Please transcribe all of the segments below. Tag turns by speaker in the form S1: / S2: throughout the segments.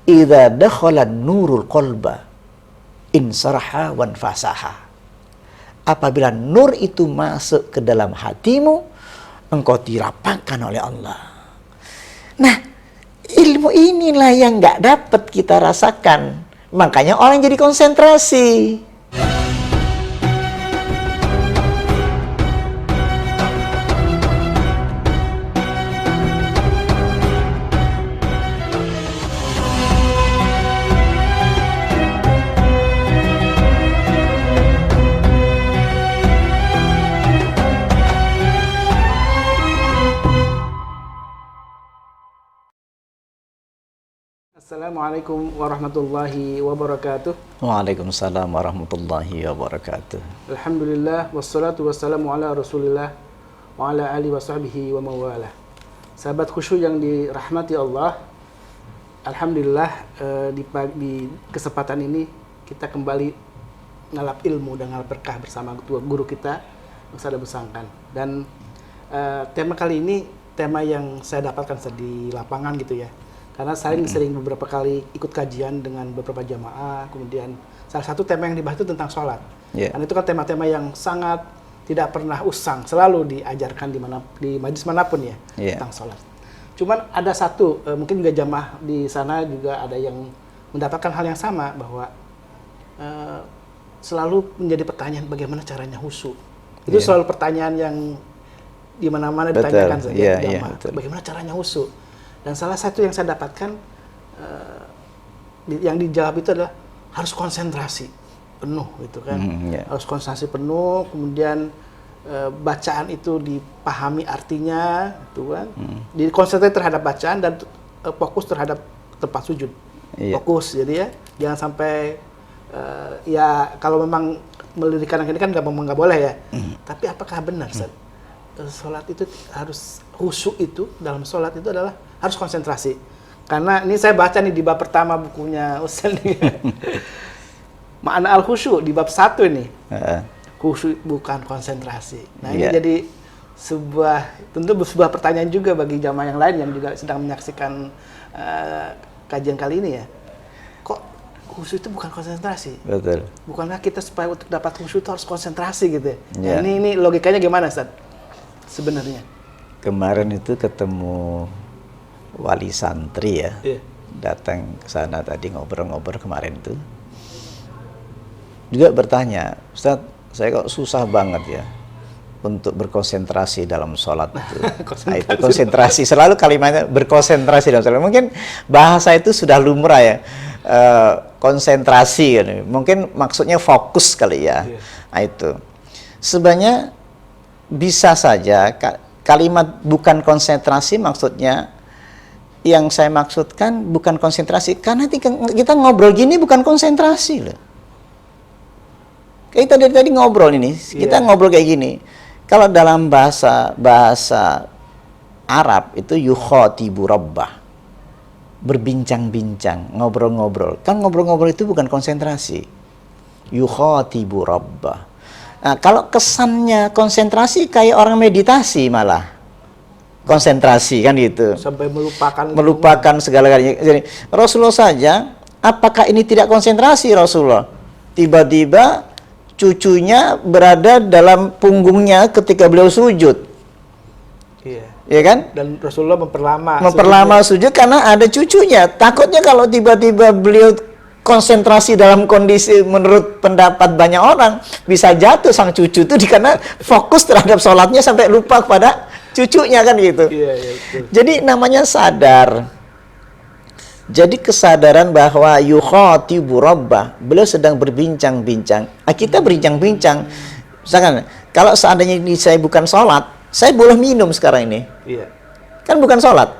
S1: idza dakhala nurul qalba insaraha wanfasaha. Apabila nur itu masuk ke dalam hatimu, engkau dirapangkan oleh Allah. Nah, ilmu inilah yang nggak dapat kita rasakan. Makanya orang jadi konsentrasi.
S2: Assalamualaikum warahmatullahi wabarakatuh.
S1: Waalaikumsalam warahmatullahi wabarakatuh.
S2: Alhamdulillah wassalatu wassalamu ala Rasulillah wa ala alihi wa sahbihi wa mawalah. Sahabat khusyuk yang dirahmati Allah, alhamdulillah di kesempatan ini kita kembali ngalap ilmu dan ngalap berkah bersama guru kita Ustaz Abu Sangkan. Dan tema kali ini tema yang saya dapatkan di lapangan gitu ya. Karena saya sering beberapa kali ikut kajian dengan beberapa jamaah, kemudian salah satu tema yang dibahas itu tentang sholat.
S1: Yeah.
S2: Dan itu kan tema-tema yang sangat tidak pernah usang, selalu diajarkan di majelis manapun ya, tentang sholat. Cuman ada satu, mungkin juga jamaah di sana juga ada yang mendapatkan hal yang sama, bahwa selalu menjadi pertanyaan bagaimana caranya khusyuk. Itu selalu pertanyaan yang di mana-mana ditanyakan saja jamaah. Bagaimana caranya khusyuk? Dan salah satu yang saya dapatkan, yang dijawab itu adalah harus konsentrasi penuh, gitu kan. Harus konsentrasi penuh, kemudian bacaan itu dipahami artinya, gitu kan. Dikonsentrasi terhadap bacaan dan fokus terhadap tempat sujud. Fokus, jadi ya, jangan sampai ya kalau memang melirik kanan kiri kan nggak boleh ya. Tapi apakah benar, Ustaz? Sholat itu harus khusyuk, itu dalam sholat itu adalah harus konsentrasi. Karena ini saya baca nih di bab pertama bukunya Ustaz nih. Ma'na al-khusyuk di bab 1 ini. Khusyuk bukan konsentrasi. Nah, ini jadi tentu sebuah pertanyaan juga bagi jamaah yang lain yang juga sedang menyaksikan kajian kali ini ya. Kok khusyuk itu bukan konsentrasi?
S1: Betul.
S2: Bukankah kita supaya untuk dapat khusyuk itu harus konsentrasi gitu ya? Nah, ini logikanya gimana, Ustaz? Sebenarnya
S1: kemarin itu ketemu wali santri ya, datang ke sana tadi ngobrol-ngobrol kemarin itu, juga bertanya, Ustaz, saya kok susah banget ya untuk berkonsentrasi dalam sholat itu. Nah, itu konsentrasi, selalu kalimatnya berkonsentrasi dalam sholat. Mungkin bahasa itu sudah lumrah ya, konsentrasi kan. Mungkin maksudnya fokus kali ya. Nah, itu sebenarnya bisa saja kalimat bukan konsentrasi, maksudnya yang saya maksudkan bukan konsentrasi karena kita ngobrol gini bukan konsentrasi loh. Kayak tadi ngobrol ini, kita ngobrol kayak gini. Kalau dalam bahasa Arab itu yukhatibu rabbah, berbincang-bincang, ngobrol-ngobrol. Kan ngobrol-ngobrol itu bukan konsentrasi. Yukhatibu rabbah. Nah, kalau kesannya konsentrasi kayak orang meditasi malah. Konsentrasi kan gitu.
S2: Sampai
S1: melupakan segala-galanya. Jadi Rasulullah saja, apakah ini tidak konsentrasi Rasulullah? Tiba-tiba cucunya berada dalam punggungnya ketika beliau sujud.
S2: Iya.
S1: Ya kan?
S2: Dan Rasulullah
S1: memperlama sujud karena ada cucunya. Takutnya kalau tiba-tiba beliau konsentrasi dalam kondisi menurut pendapat banyak orang bisa jatuh sang cucu itu karena fokus terhadap sholatnya sampai lupa kepada cucunya kan gitu. Jadi namanya sadar. Jadi kesadaran bahwa yukhatibu rabbah, beliau sedang berbincang-bincang. Kita berbincang-bincang. Misalkan kalau seandainya ini saya bukan sholat, saya boleh minum sekarang ini. Kan bukan sholat.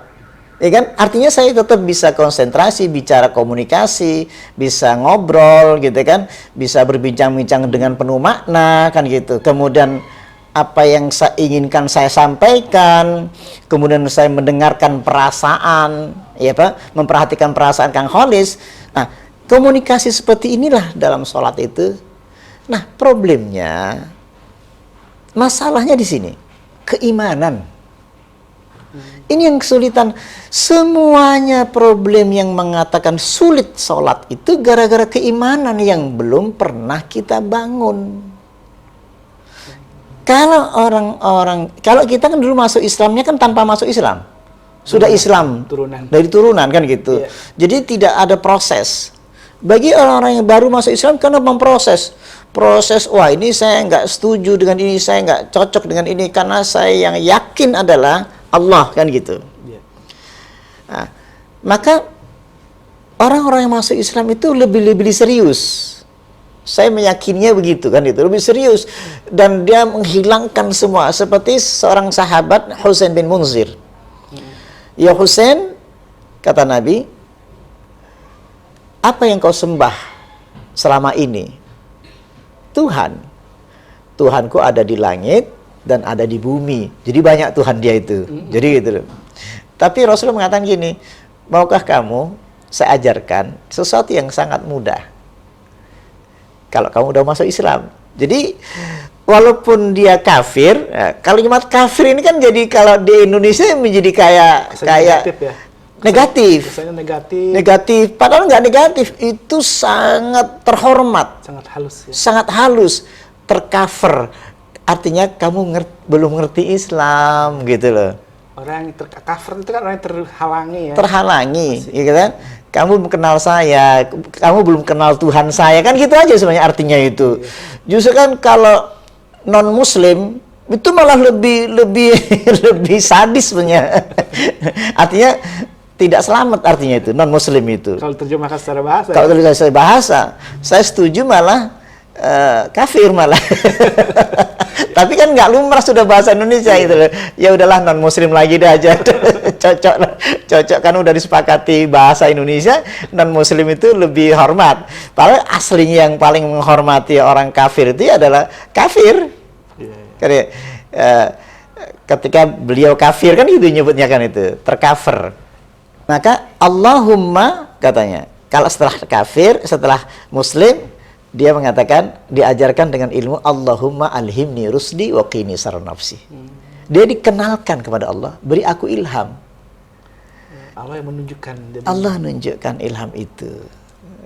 S1: Ya kan? Artinya saya tetap bisa konsentrasi, bicara komunikasi, bisa ngobrol gitu kan, bisa berbincang-bincang dengan penuh makna kan gitu. Kemudian apa yang saya inginkan saya sampaikan, kemudian saya mendengarkan perasaan, ya Pak, memperhatikan perasaan Kang Kholis. Nah, komunikasi seperti inilah dalam sholat itu. Nah, problemnya, masalahnya di sini, keimanan. Ini yang kesulitan. Semuanya problem yang mengatakan sulit sholat itu gara-gara keimanan yang belum pernah kita bangun. Kalau kita kan dulu masuk Islamnya kan tanpa masuk Islam. Sudah Islam. Dari turunan kan gitu. Jadi tidak ada proses. Bagi orang-orang yang baru masuk Islam karena memproses. Wah ini saya nggak setuju dengan ini, saya nggak cocok dengan ini, karena saya yang yakin adalah Allah, kan gitu. Nah, maka orang-orang yang masuk Islam itu lebih serius. Saya meyakininya begitu, kan itu, lebih serius. Dan dia menghilangkan semua, seperti seorang sahabat Husain bin Munzir. Ya Husain, kata Nabi, apa yang kau sembah selama ini? Tuhan. Tuhanku ada di langit dan ada di bumi. Jadi banyak Tuhan dia itu. Jadi gitu loh. Tapi Rasulullah mengatakan gini, maukah kamu saya ajarkan sesuatu yang sangat mudah? Kalau kamu udah masuk Islam. Jadi walaupun dia kafir, kalimat kafir ini kan jadi kalau di Indonesia menjadi kayak
S2: negatif ya.
S1: Negatif. Padahal nggak negatif. Itu sangat terhormat.
S2: Sangat halus ya.
S1: Sangat halus. Tercover. Artinya kamu belum ngerti Islam gitu loh.
S2: Orang yang tercover itu kan orang yang terhalangi ya.
S1: Terhalangi, ya kan? Kamu belum kenal saya, kamu belum kenal Tuhan saya, kan gitu aja sebenarnya artinya itu. Justru kan kalau non Muslim itu malah lebih sadis sebenarnya. Artinya tidak selamat, artinya itu non Muslim itu.
S2: Kalau terjemahkan secara bahasa.
S1: Kalau terjemahkan secara bahasa, saya setuju malah kafir malah. Tapi kan nggak lumrah sudah bahasa Indonesia gitu loh. Ya udahlah non Muslim lagi deh aja. Cocok kan udah disepakati bahasa Indonesia, non Muslim itu lebih hormat. Padahal aslinya yang paling menghormati orang kafir itu adalah kafir. Karena ketika beliau kafir kan itu nyebutnya kan itu tercover. Maka Allahumma katanya, kalau setelah kafir, setelah Muslim, dia mengatakan, diajarkan dengan ilmu Allahumma alhimni rusdi wa qini syarra nafsi. Dia dikenalkan kepada Allah, beri aku ilham.
S2: Allah yang menunjukkan.
S1: Allah menunjukkan ilham itu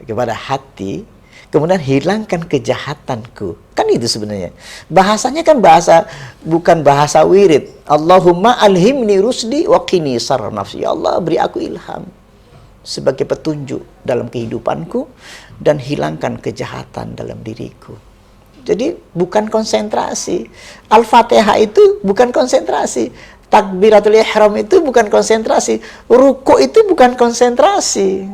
S1: kepada hati, kemudian hilangkan kejahatanku. Kan itu sebenarnya. Bahasanya kan bukan bahasa wirid. Allahumma alhimni rusdi wa qini syarra nafsi. Ya Allah, beri aku ilham sebagai petunjuk dalam kehidupanku dan hilangkan kejahatan dalam diriku. Jadi bukan konsentrasi. Al-Fatihah itu bukan konsentrasi. Takbiratul ihram itu bukan konsentrasi. Ruku itu bukan konsentrasi.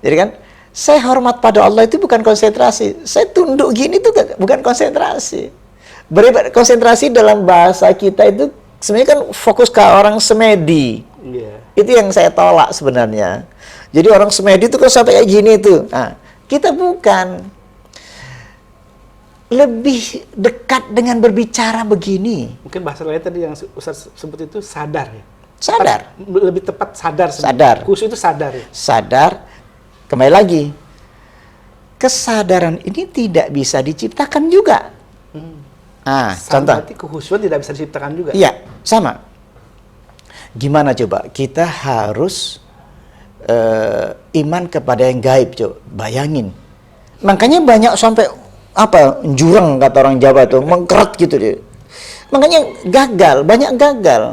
S1: Jadi kan, saya hormat pada Allah itu bukan konsentrasi. Saya tunduk gini itu bukan konsentrasi. Konsentrasi dalam bahasa kita itu sebenarnya kan fokus ke orang semedi. Itu yang saya tolak sebenarnya. Jadi orang semedi itu kan sampai kayak gini itu. Nah, kita bukan. Lebih dekat dengan berbicara begini.
S2: Mungkin bahasa lain tadi yang Ustaz sebut itu sadar ya.
S1: Sadar.
S2: Lebih tepat sadar.
S1: Sadar.
S2: Khusyuk itu sadar ya.
S1: Sadar. Kembali lagi. Kesadaran ini tidak bisa diciptakan juga. Nah, contoh.
S2: Berarti kekhusyukan tidak bisa diciptakan juga.
S1: Iya, sama. Gimana coba? Kita harus iman kepada yang gaib, coba. Bayangin. Makanya banyak sampai jurang kata orang Jawa itu, mengkeret gitu deh. Makanya gagal, banyak gagal.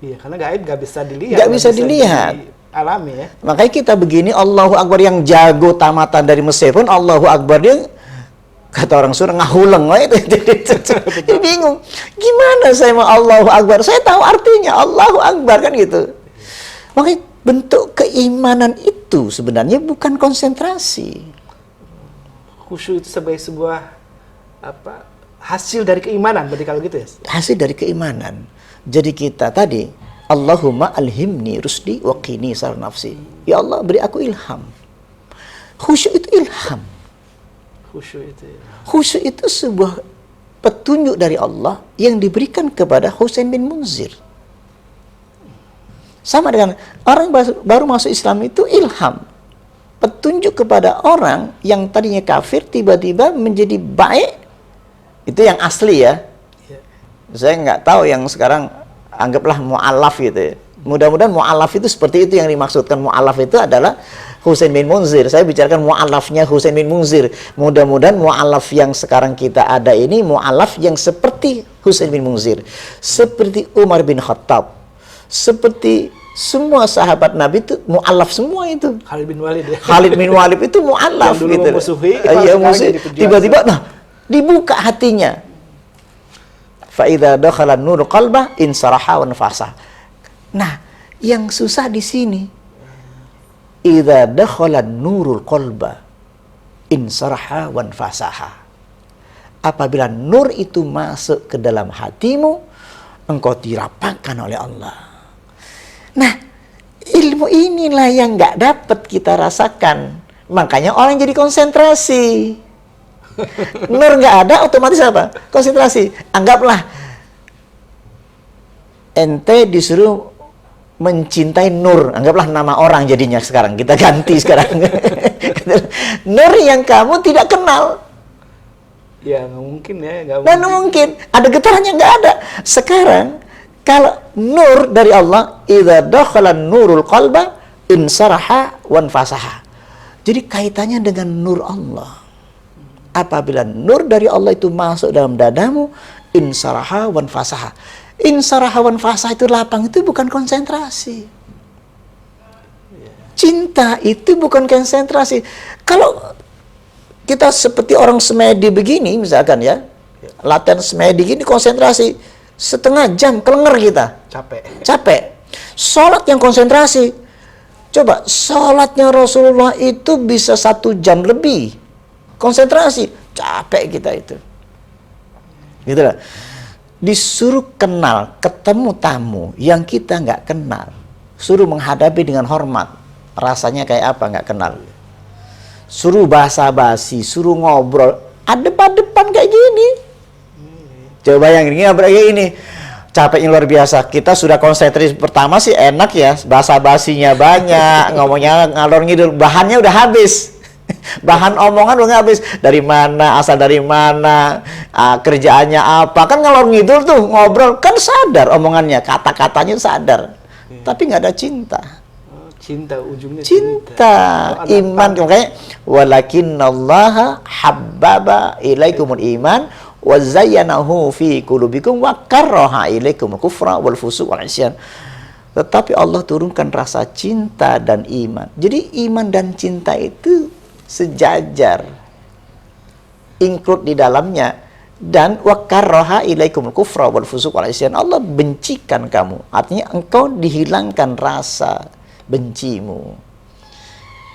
S2: Iya, karena gaib nggak bisa dilihat.
S1: Nggak bisa dilihat.
S2: Alami ya.
S1: Makanya kita begini, Allahu Akbar, yang jago tamatan dari Mesir pun Allahu Akbar dia kata orang Sunda ngahuleng, jadi bingung. Gimana saya mau Allahu Akbar? Saya tahu artinya Allahu Akbar kan gitu. Makanya bentuk keimanan itu sebenarnya bukan konsentrasi.
S2: Khusyuk itu sebagai sebuah hasil dari keimanan, berarti kalau gitu ya?
S1: Hasil dari keimanan. Jadi kita tadi, Allahumma alhimni rusdi wa qini syarra nafsi. Ya Allah, beri aku ilham. Khusyuk itu ilham. Khusyuk itu sebuah petunjuk dari Allah yang diberikan kepada Husain bin Munzir. Sama dengan orang baru masuk Islam itu ilham. Petunjuk kepada orang yang tadinya kafir tiba-tiba menjadi baik. Itu yang asli ya. Saya nggak tahu yang sekarang anggaplah mu'allaf gitu ya. Mudah-mudahan mu'allaf itu seperti itu yang dimaksudkan. Mu'allaf itu adalah Husain bin Munzir. Saya bicarakan mu'allafnya Husain bin Munzir. Mudah-mudahan mu'allaf yang sekarang kita ada ini mu'allaf yang seperti Husain bin Munzir, seperti Umar bin Khattab, seperti semua sahabat Nabi itu mu'allaf semua itu.
S2: Khalid bin Walid ya.
S1: Khalid bin Walid itu mu'allaf
S2: Yang dulu
S1: gitu.
S2: memusuhi,
S1: Iya,
S2: sekarang
S1: musuh.
S2: jadi pejuang.
S1: Tiba-tiba dibuka hatinya. Fa idza dakhala nur qalbah insaraha wa nafasa. Nah, yang susah di sini idza dakhala nurul qalba insaraha wa nafasaha. Apabila nur itu masuk ke dalam hatimu, engkau dirapatkan oleh Allah. Nah, ilmu inilah yang nggak dapat kita rasakan. Makanya orang jadi konsentrasi. Nur nggak ada, otomatis apa? Konsentrasi. Anggaplah ente disuruh mencintai Nur. Anggaplah nama orang jadinya sekarang. Kita ganti sekarang. Nur yang kamu tidak kenal.
S2: Ya nggak mungkin ya.
S1: Dan mungkin. Ada getarannya nggak ada. Sekarang kalau nur dari Allah, idza dakhala nurul qalba insaraha wanfasaha. Jadi kaitannya dengan nur Allah. Apabila nur dari Allah itu masuk dalam dadamu, insaraha wanfasaha. Insaraha wanfasaha itu lapang, itu bukan konsentrasi. Cinta itu bukan konsentrasi. Kalau kita seperti orang semedi begini misalkan ya, latihan semedi gini konsentrasi setengah jam kelenger kita, capek. Sholat yang konsentrasi, coba sholatnya Rasulullah itu bisa 1 jam lebih konsentrasi, capek kita itu, gitu lah. Disuruh kenal, ketemu tamu yang kita nggak kenal, suruh menghadapi dengan hormat, rasanya kayak apa nggak kenal. Suruh basa-basi, suruh ngobrol, adep-adepan kayak gini. Coba bayangin, ini capeknya luar biasa. Kita sudah konsentrasi pertama sih enak ya, basa-basinya banyak, ngomongnya ngalor ngidul, bahannya udah habis. Bahan omongan udah habis. Dari mana, asal dari mana, kerjaannya apa. Kan ngalor ngidul tuh, ngobrol, kan sadar omongannya, kata-katanya sadar. Tapi nggak ada cinta.
S2: Cinta ujungnya
S1: cinta. Iman, makanya walakinnallaha habbaba ilaikumul iman wa zayyanahu fi qulubikum wa karraha ilaikumul kufra wal fusuq wal isyan. Tetapi Allah turunkan rasa cinta dan iman. Jadi iman dan cinta itu sejajar, include di dalamnya. Dan wa karraha ilaikumul kufra wal fusuq wal isyan. Allah bencikan kamu. Artinya engkau dihilangkan rasa bencimu.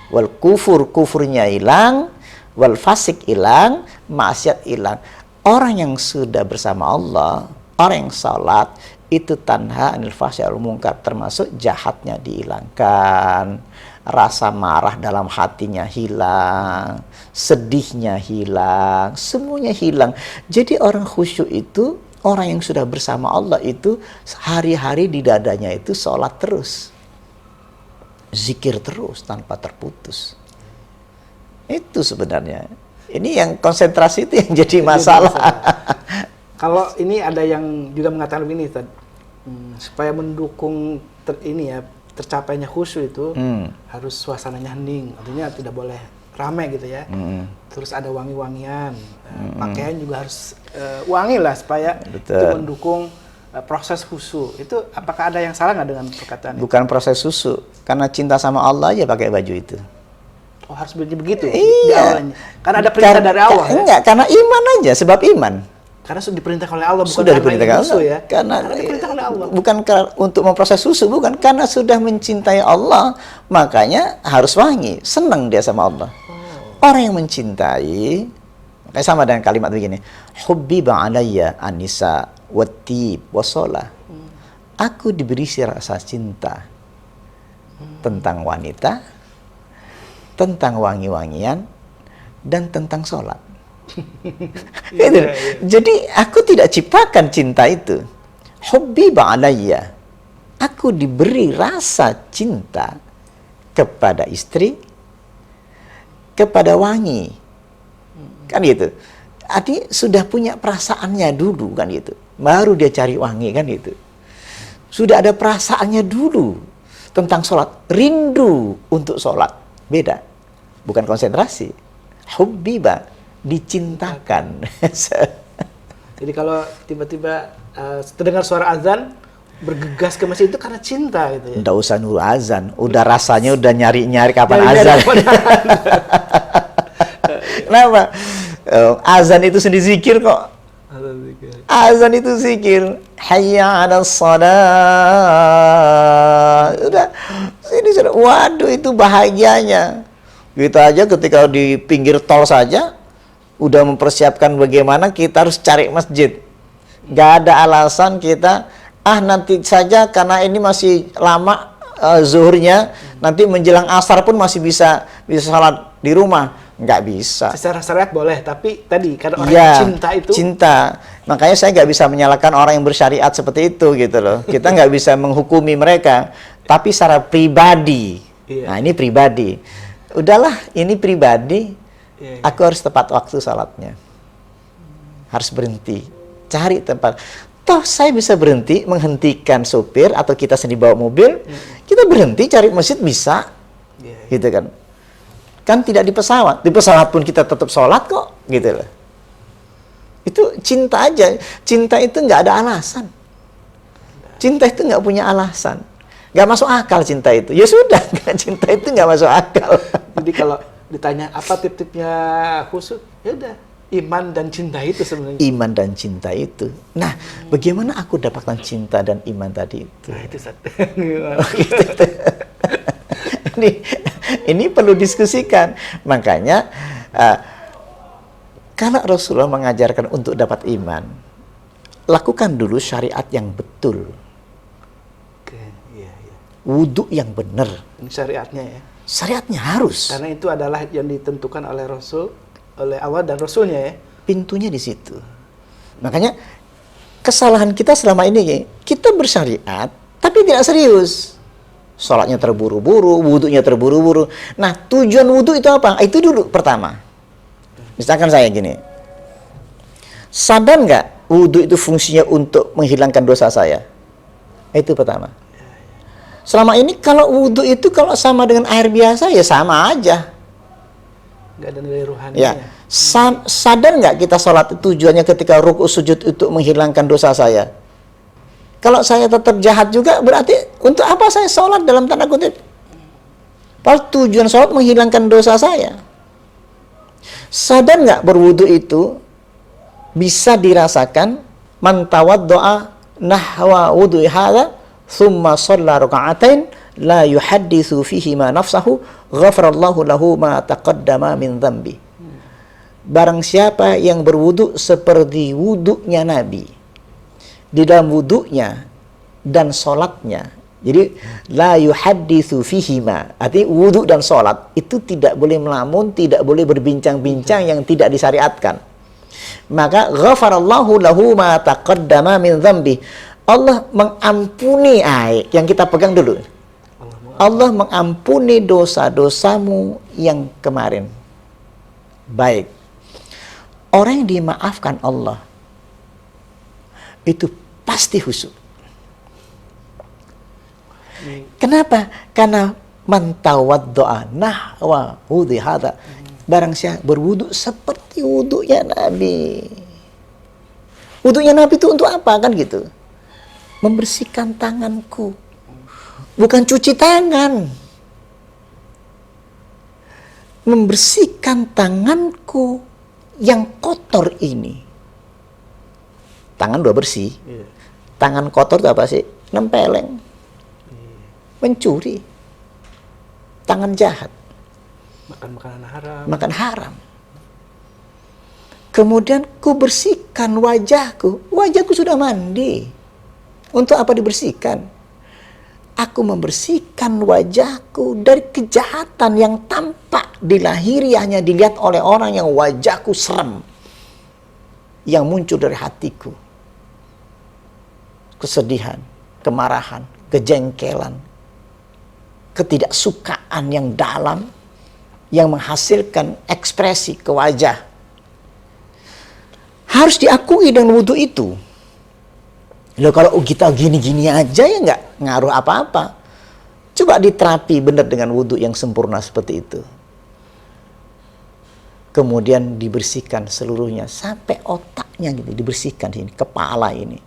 S1: Wal kufurnya hilang, wal fasik hilang, maksiat hilang. Orang yang sudah bersama Allah, orang yang salat, itu tanha anil fahsya'i wal munkar, termasuk jahatnya dihilangkan, rasa marah dalam hatinya hilang, sedihnya hilang, semuanya hilang. Jadi orang khusyuk itu, orang yang sudah bersama Allah itu hari-hari di dadanya itu salat terus, zikir terus tanpa terputus. Itu sebenarnya. Ini yang konsentrasi itu yang jadi masalah.
S2: Kalau ini ada yang juga mengatakan begini, supaya mendukung tercapainya khusyuk itu harus suasananya hening, artinya tidak boleh ramai gitu ya. Terus ada wangi-wangian, pakaian juga harus wangi lah supaya itu mendukung proses khusyuk. Itu apakah ada yang salah nggak dengan perkataan itu?
S1: Bukan proses khusyuk, karena cinta sama Allah aja pakai baju itu.
S2: Oh, harus begitu
S1: iya.
S2: Di awalnya. Karena ada perintah dari Allah.
S1: Enggak, karena iman aja, sebab iman.
S2: Karena sudah diperintahkan oleh Allah, bukan
S1: sudah diperintahkan
S2: Allah ya.
S1: Karena
S2: diperintahkan oleh Allah.
S1: Bukan untuk memproses susu, bukan, karena sudah mencintai Allah, makanya harus wangi, senang dia sama Allah. Orang yang mencintai, kayak sama dengan kalimat begini, hubbiba alayya an-nisa wat-tib was-shalah. Aku diberi rasa cinta tentang wanita, tentang wangi-wangian, dan tentang sholat. Jadi aku tidak ciptakan cinta itu. Hubbiba alayya, aku diberi rasa cinta kepada istri, kepada wangi, kan gitu. Artinya sudah punya perasaannya dulu, kan gitu. Baru dia cari wangi, kan gitu. Sudah ada perasaannya dulu tentang sholat. Rindu untuk sholat. Beda. Bukan konsentrasi. Hubbiba. Dicintakan.
S2: Jadi kalau tiba-tiba terdengar suara azan, bergegas ke masjid itu karena cinta gitu ya.
S1: Nggak usah nunggu azan. Udah rasanya udah nyari-nyari kapan
S2: Nyari-nyari
S1: azan.
S2: kapan
S1: Kenapa? Azan itu sendiri zikir kok. Azan itu zikir. Hayya 'alas shalah. Udah sini sudah. Waduh, itu bahagianya. Gitu aja ketika di pinggir tol saja udah mempersiapkan bagaimana kita harus cari masjid. Gak ada alasan kita nanti saja karena ini masih lama zuhurnya, nanti menjelang asar pun masih bisa salat di rumah. Nggak bisa.
S2: Secara syariat boleh, tapi tadi karena orang
S1: Ya,
S2: yang cinta itu.
S1: cinta. Makanya saya nggak bisa menyalahkan orang yang bersyariat seperti itu gitu loh. Kita nggak bisa menghukumi mereka. Tapi secara pribadi, nah ini pribadi. Udahlah, ini pribadi. Aku harus tepat waktu salatnya. Harus berhenti. Cari tempat. Toh saya bisa berhenti, menghentikan sopir atau kita sendiri bawa mobil. Kita berhenti cari masjid bisa. Gitu kan. Kan tidak di pesawat. Di pesawat pun kita tetap sholat kok, gitu loh. Itu cinta aja. Cinta itu nggak ada alasan. Cinta itu nggak punya alasan. Nggak masuk akal cinta itu. Ya sudah, cinta itu nggak masuk akal.
S2: Jadi kalau ditanya apa tip-tipnya khusus, ya udah iman dan cinta itu sebenarnya.
S1: Iman dan cinta itu. Nah, bagaimana aku dapatkan cinta dan iman tadi itu?
S2: Nah, itu
S1: Ini perlu diskusikan. Makanya kalau Rasulullah mengajarkan untuk dapat iman, lakukan dulu syariat yang betul.
S2: Oke, iya.
S1: Wudhu yang benar.
S2: Ini syariatnya ya.
S1: Syariatnya harus.
S2: Karena itu adalah yang ditentukan oleh Rasul, oleh Allah dan Rasulnya ya.
S1: Pintunya di situ. Makanya kesalahan kita selama ini, kita bersyariat tapi tidak serius. Sholatnya terburu-buru, wudhunya terburu-buru. Nah, tujuan wudhu itu apa? Itu dulu pertama. Misalkan saya gini, sadar nggak wudhu itu fungsinya untuk menghilangkan dosa saya? Itu pertama. Selama ini kalau wudhu itu kalau sama dengan air biasa ya sama aja.
S2: Nggak ada nilai rohani
S1: Ya, sadar nggak kita sholat tujuannya ketika ruku sujud untuk menghilangkan dosa saya? Kalau saya tetap jahat juga, berarti untuk apa saya sholat dalam tanda kutip? Padahal tujuan sholat menghilangkan dosa saya. Sadar nggak berwudu itu bisa dirasakan man tawaddo'a nahwa wudu'i hadza thumma shalla raka'atain la yuhadditsu fihi ma nafsahu ghafarallahu lahu ma taqaddama min dhanbi. Barang siapa yang berwudu seperti wudunya Nabi, di dalam wudunya dan sholatnya. Jadi la yuhadditsu fihima. Artinya wudu dan sholat itu tidak boleh melamun, tidak boleh berbincang-bincang yang tidak disyariatkan. Maka ghafarallahu lahu ma taqaddama min dzambi. Allah mengampuni yang kita pegang dulu. Allah mengampuni dosa-dosamu yang kemarin. Baik. Orang yang dimaafkan Allah itu pasti khusyuk. Kenapa? Karena man tawaddo'a nahwa wudhi hadza. Barang siapa berwudu seperti wudunya Nabi. Wudunya Nabi itu untuk apa kan gitu? Membersihkan tanganku. Bukan cuci tangan. Membersihkan tanganku yang kotor ini. Tangan udah bersih. Tangan kotor itu apa sih? Nempeleng. Mencuri. Tangan jahat.
S2: Makan makanan haram.
S1: Makan haram. Kemudian ku bersihkan wajahku. Wajahku sudah mandi. Untuk apa dibersihkan? Aku membersihkan wajahku dari kejahatan yang tampak di lahiriahnya dilihat oleh orang yang wajahku serem. Yang muncul dari hatiku. Kesedihan, kemarahan, kejengkelan, ketidaksukaan yang dalam yang menghasilkan ekspresi ke wajah. Harus diakui dengan wudhu itu. Loh kalau kita gini-gini aja ya nggak ngaruh apa-apa. Coba diterapi benar dengan wudhu yang sempurna seperti itu. Kemudian dibersihkan seluruhnya sampai otaknya gitu, dibersihkan sini, kepala ini,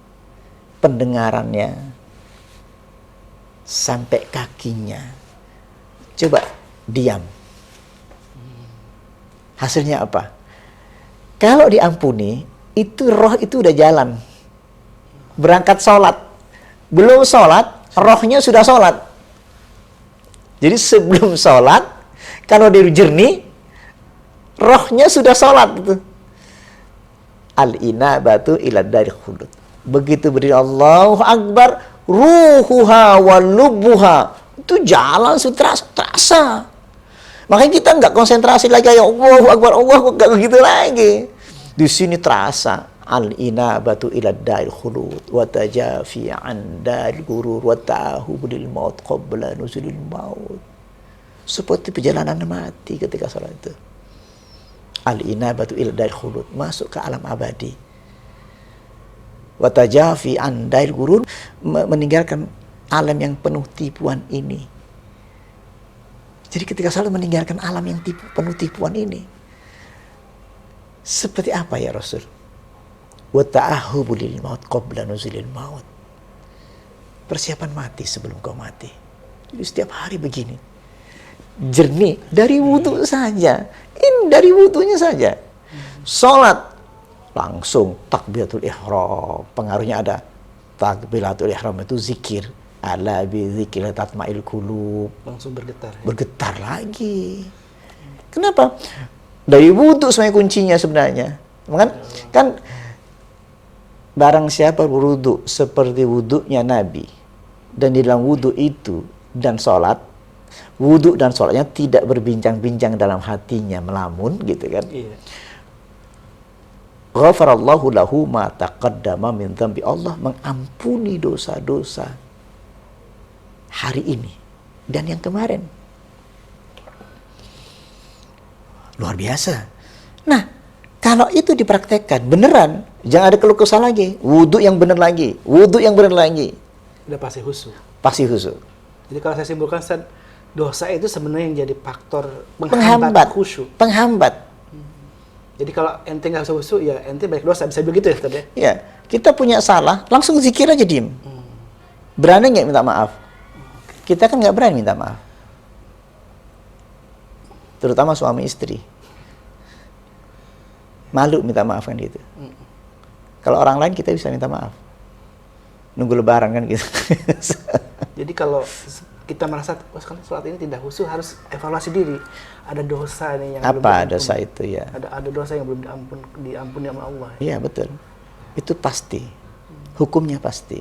S1: pendengarannya, sampai kakinya. Coba diam. Hasilnya apa? Kalau diampuni, itu roh itu udah jalan. Berangkat sholat. Belum sholat, rohnya sudah sholat. Jadi sebelum sholat, kalau dia jernih, rohnya sudah sholat. Gitu. Al-inabatu ila dari khulud. Begitu berdiri Allahu Akbar, ruhuha wa lubuha. Itu jalan sudah terasa. Makanya kita nggak konsentrasi lagi, ya Allahu Akbar, nggak begitu lagi. Di sini terasa. Al-inabatu ila dari khulud. Wa tajafi an dari gurur. Wa ta'ahubudil maut qabla nuzulil maut. Seperti perjalanan mati ketika sholat itu. Al-inabatu ila dari khulud. Masuk ke alam abadi. Wa tajafi an dari gurur. Meninggalkan alam yang penuh tipuan ini. Jadi ketika sholat meninggalkan alam yang penuh tipuan ini. Seperti apa ya Rasul? Wa ta'ahubu lil maut qabla nuzulil maut. Persiapan mati sebelum kau mati. Jadi setiap hari begini. Jernih dari wudhu saja. Ini dari wudhunya saja. Salat langsung takbiratul ihram. Pengaruhnya ada. Takbiratul ihram itu zikir. Ala bi dzikri tatma'il qulub.
S2: Langsung bergetar. Ya?
S1: Bergetar lagi. Kenapa? Dari wudhu sebenarnya kuncinya sebenarnya. Kan barang siapa berwudhu seperti wudhunya Nabi, dan di dalam wudhu itu dan sholat, wudhu dan sholatnya tidak berbincang-bincang dalam hatinya, melamun gitu kan. Iya. Ghafarallahu lahu ma taqaddama min dzambi. Allah mengampuni dosa-dosa hari ini dan yang kemarin. Luar biasa. Nah, kalau itu dipraktekkan beneran, jangan ada keluh kesah lagi. Wudhu yang bener lagi, wudhu yang bener lagi.
S2: Udah pasti khusyuk.
S1: Pasti khusyuk.
S2: Jadi kalau saya simpulkan, Ustaz, dosa itu sebenarnya yang jadi faktor penghambat khusyuk.
S1: Penghambat.
S2: Jadi kalau ente nggak bisa khusyuk, ya ente banyak dosa. Bisa begitu ya, Ustaz ya?
S1: Ya, kita punya salah, langsung zikir aja diem. Berani nggak minta maaf? Kita kan nggak berani minta maaf. Terutama suami istri. Malu minta maaf kan gitu. Kalau orang lain kita bisa minta maaf. Nunggu lebaran kan gitu.
S2: Jadi kalau kita merasa sholat ini tidak khusyuk, harus evaluasi diri. Ada dosa nih yang
S1: apa
S2: belum
S1: dosa itu ya?
S2: Ada dosa yang belum diampuni sama Allah.
S1: Iya betul. Itu pasti. Hukumnya pasti.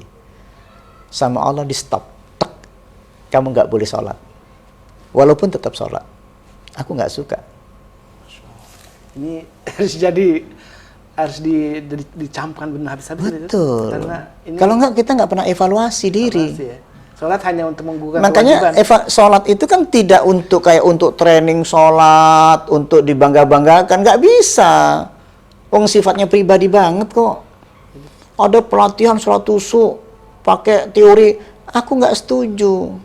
S1: Sama Allah di stop. Tek. Kamu nggak boleh sholat. Walaupun tetap sholat. Aku nggak suka.
S2: Ini harus dicampkan benar habis-habis.
S1: Betul.
S2: Karena ini
S1: kalau nggak kita nggak pernah evaluasi diri.
S2: Ya. Sholat hanya untuk menggugah
S1: makanya sholat itu kan tidak untuk kayak untuk training sholat, untuk dibangga-banggakan, nggak bisa. Sifatnya pribadi banget kok. Ada pelatihan sholat khusyuk pakai teori, aku nggak setuju.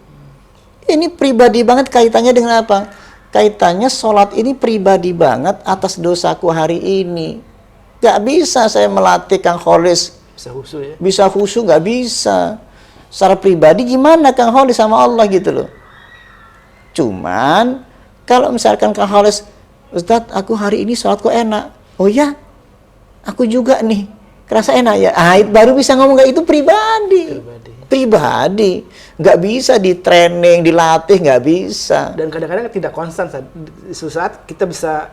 S1: Ini pribadi banget, kaitannya dengan apa? Kaitannya sholat ini pribadi banget atas dosaku hari ini. Gak bisa saya melatih Kang Kholis.
S2: Bisa khusyuk ya?
S1: Bisa khusyuk, gak bisa. Secara pribadi gimana Kang Kholis sama Allah gitu loh. Cuman, kalau misalkan Kang Kholis, Ustadz aku hari ini sholat kok enak. Oh ya, aku juga nih. Kerasa enak ya. Baru bisa ngomong kayak itu pribadi. Nggak bisa di training, dilatih, nggak bisa.
S2: Dan kadang-kadang tidak konstan. Suatu saat kita bisa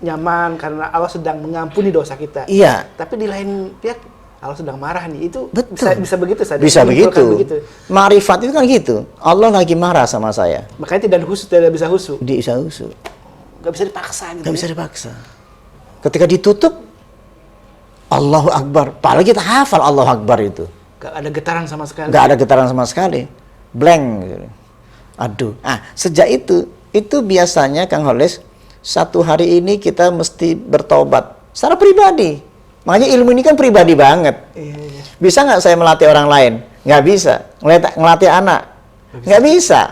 S2: nyaman karena Allah sedang mengampuni dosa kita.
S1: Iya.
S2: Tapi di lain pihak Allah sedang marah nih. Itu
S1: betul.
S2: Bisa begitu.
S1: Bisa begitu. Ma'rifat itu kan gitu. Allah lagi marah sama saya.
S2: Makanya tidak bisa khusyuk.
S1: Bisa khusyuk.
S2: Nggak bisa dipaksa. Gitu
S1: nggak bisa dipaksa. Ketika ditutup, Allahu Akbar. Apalagi kita hafal Allahu Akbar itu.
S2: Nggak ada getaran sama sekali.
S1: Nggak ada getaran sama sekali. Blank. Aduh. Sejak itu biasanya Kang Kholis, satu hari ini kita mesti bertobat. Secara pribadi. Makanya ilmu ini kan pribadi banget.
S2: Iya.
S1: Bisa nggak saya melatih orang lain? Nggak bisa. Ngelatih anak? Nggak bisa.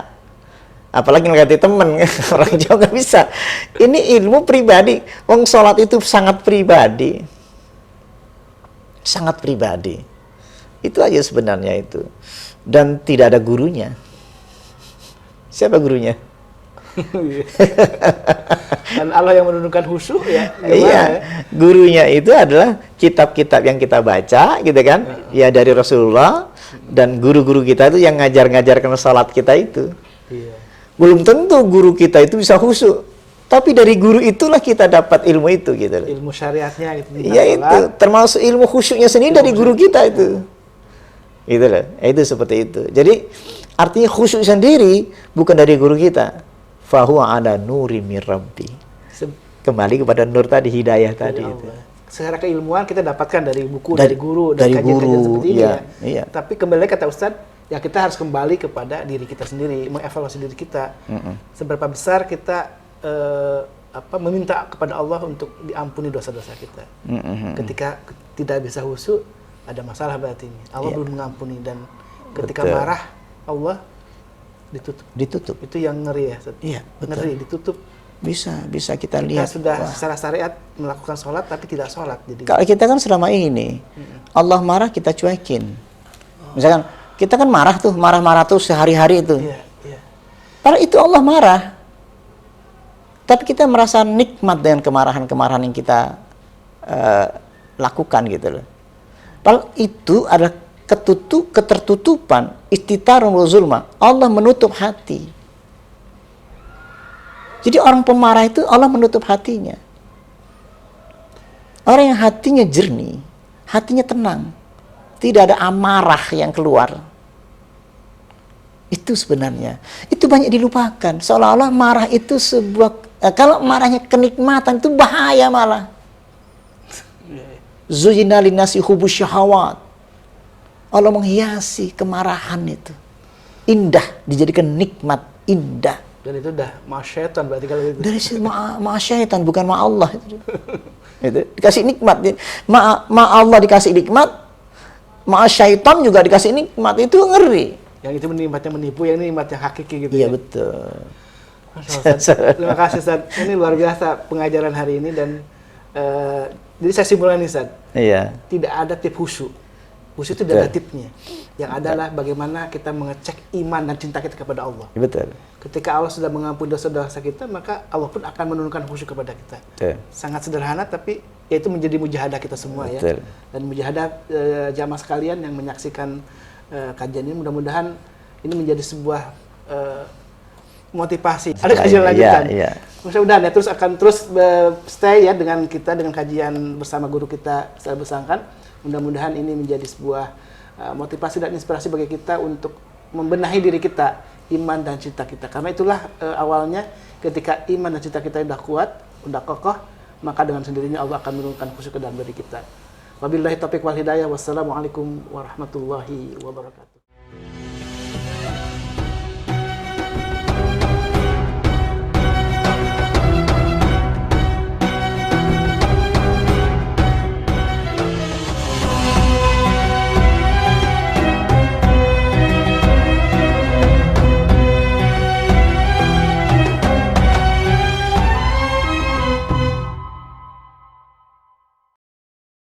S1: Apalagi ngelatih temen, orang Jawa nggak bisa. Ini ilmu pribadi. Wong sholat itu sangat pribadi. Sangat pribadi. Itu aja sebenarnya itu. Dan tidak ada gurunya. Siapa gurunya?
S2: Dan Allah yang menurunkan khusyuk ya.
S1: Iya, gurunya itu adalah kitab-kitab yang kita baca, gitu kan? Ya dari Rasulullah, dan guru-guru kita itu yang ngajar-ngajarkan salat kita itu.
S2: Iya.
S1: Belum tentu guru kita itu bisa khusyuk, tapi dari guru itulah kita dapat ilmu itu, gitu loh.
S2: Ilmu syariatnya gitu.
S1: Iya itu, termasuk ilmu khusyuknya sendiri dari guru kita itu. Gitu loh, itu seperti itu. Jadi artinya khusyuk sendiri bukan dari guru kita. Fahuwa ala nuri mir rabbi. Kembali kepada nur tadi, hidayah tadi itu.
S2: Secara keilmuan kita dapatkan dari buku, dari guru,
S1: dari
S2: kajian-kajian
S1: guru,
S2: seperti ini
S1: iya,
S2: ya.
S1: iya.
S2: Tapi kembali kata Ustadz, ya kita harus kembali kepada diri kita sendiri, mengevaluasi diri kita. Seberapa besar kita meminta kepada Allah untuk diampuni dosa-dosa kita. Ketika tidak bisa khusyuk, ada masalah berarti ini. Allah belum mengampuni, dan ketika marah Allah ditutup. Itu yang ngeri ya.
S1: Iya, betul.
S2: Ngeri, ditutup.
S1: Bisa kita
S2: Kita
S1: lihat.
S2: sudah secara syariat melakukan sholat tapi tidak sholat. Jadi
S1: Kalau kita kan selama ini Allah marah kita cuekin. Misalkan kita kan marah tuh sehari-hari itu.
S2: iya.
S1: Padahal itu Allah marah. Tapi kita merasa nikmat dengan kemarahan-kemarahan yang kita lakukan gitu loh. Padahal itu adalah ketertutupan, istitarun wa zulma. Allah menutup hati. Jadi orang pemarah itu Allah menutup hatinya. Orang yang hatinya jernih, hatinya tenang, tidak ada amarah yang keluar. Itu sebenarnya. Itu banyak dilupakan. Seolah-olah marah itu sebuah, kalau marahnya kenikmatan itu bahaya malah. Zuyyina linnasi hubbus syahawat. Allah menghiasi kemarahan itu. Indah, dijadikan nikmat, indah.
S2: Dan itu udah ma'asyaitan berarti kalau itu.
S1: Dari situ ma'asyaitan, bukan ma'allah. Itu dikasih nikmat. Allah dikasih nikmat, ma'asyaitan juga dikasih nikmat. Itu ngeri.
S2: Yang itu nikmatnya menipu, yang ini nikmat yang hakiki gitu.
S1: Iya,
S2: ya.
S1: betul.
S2: Terima kasih Ustaz. Ini luar biasa pengajaran hari ini, dan jadi saya simpulkan nih Ustaz.
S1: Iya.
S2: Tidak ada tip khusyuk. Khusyuk itu ada tipnya. Yang adalah bagaimana kita mengecek iman dan cinta kita kepada Allah.
S1: Betul.
S2: Ketika Allah sudah mengampuni dosa-dosa kita, maka Allah pun akan menurunkan khusyuk kepada kita.
S1: Betul.
S2: Sangat sederhana, tapi itu menjadi mujahadah kita semua.
S1: Betul.
S2: Ya. Dan mujahadah jamaah sekalian yang menyaksikan kajian ini, mudah-mudahan ini menjadi sebuah motivasi. Ada kajian lanjutan.
S1: Iya.
S2: Mudah-mudahan ya terus akan stay ya dengan kita, dengan kajian bersama guru kita Ustaz Bersangkan. Mudah-mudahan ini menjadi sebuah motivasi dan inspirasi bagi kita untuk membenahi diri kita, iman dan cinta kita. Karena itulah awalnya ketika iman dan cinta kita sudah kuat, sudah kokoh, maka dengan sendirinya Allah akan menurunkan khusyuk ke dalam diri kita. Wabillahi taufiq wal hidayah. Wassalamualaikum warahmatullahi wabarakatuh.